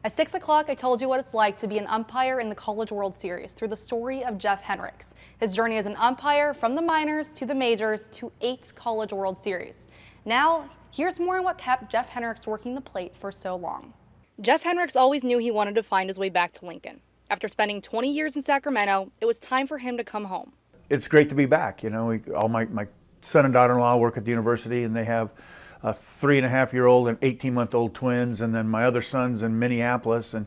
At 6 o'clock, I told you what it's like to be an umpire in the College World Series through the story of Jeff Henrichs. His journey as an umpire from the minors to the majors to 8 College World Series. Now, here's more on what kept Jeff Henrichs working the plate for so long. Jeff Henrichs always knew he wanted to find his way back to Lincoln. After spending 20 years in Sacramento, it was time for him to come home. It's great to be back. You know, all my son and daughter-in-law work at the university, and they have a 3.5-year-old and 18-month-old twins, and then my other son's in Minneapolis, and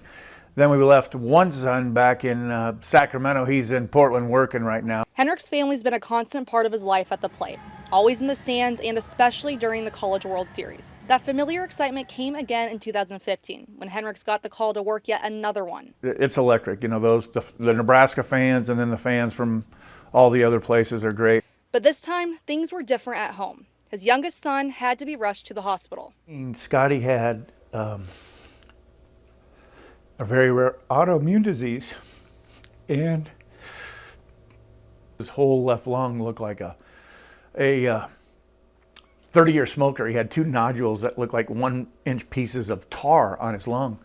then we left one son back in Sacramento. He's in Portland working right now. Henrichs' family's been a constant part of his life at the plate, always in the stands and especially during the College World Series. That familiar excitement came again in 2015 when Henrichs got the call to work yet another one. It's electric. You know, the Nebraska fans and then the fans from all the other places are great. But this time, things were different at home. His youngest son had to be rushed to the hospital. Scotty had a very rare autoimmune disease, and his whole left lung looked like a 30-year smoker. He had 2 nodules that looked like 1-inch pieces of tar on his lung.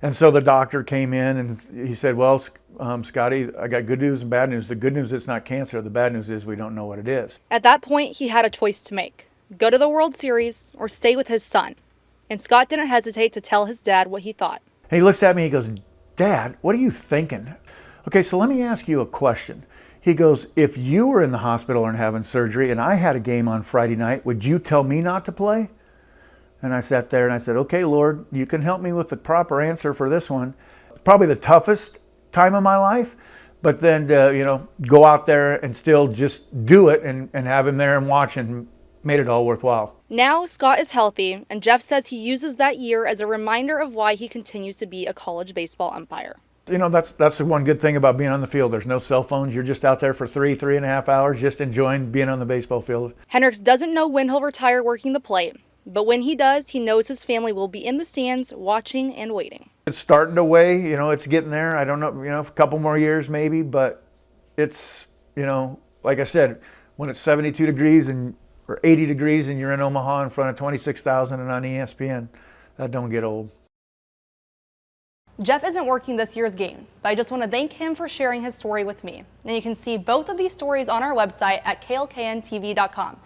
And so the doctor came in and he said, well, Scotty, I got good news and bad news. The good news is it's not cancer. The bad news is we don't know what it is. At that point, he had a choice to make. Go to the World Series or stay with his son. And Scott didn't hesitate to tell his dad what he thought. And he looks at me, he goes, Dad, what are you thinking? Okay, so let me ask you a question. He goes, if you were in the hospital and having surgery and I had a game on Friday night, would you tell me not to play? And I sat there and I said, okay, Lord, you can help me with the proper answer for this one. Probably the toughest time of my life, but then to, go out there and still just do it and have him there and watching made it all worthwhile. Now Scott is healthy, and Jeff says he uses that year as a reminder of why he continues to be a college baseball umpire. You know, that's the one good thing about being on the field. There's no cell phones. You're just out there for 3.5 hours, just enjoying being on the baseball field. Henrichs doesn't know when he'll retire working the plate, but when he does, he knows his family will be in the stands watching and waiting. It's starting to weigh, it's getting there. I don't know, a couple more years maybe, but it's, like I said, when it's 72 degrees or 80 degrees and you're in Omaha in front of 26,000 and on ESPN, that don't get old. Jeff isn't working this year's games, but I just want to thank him for sharing his story with me. And you can see both of these stories on our website at klkntv.com.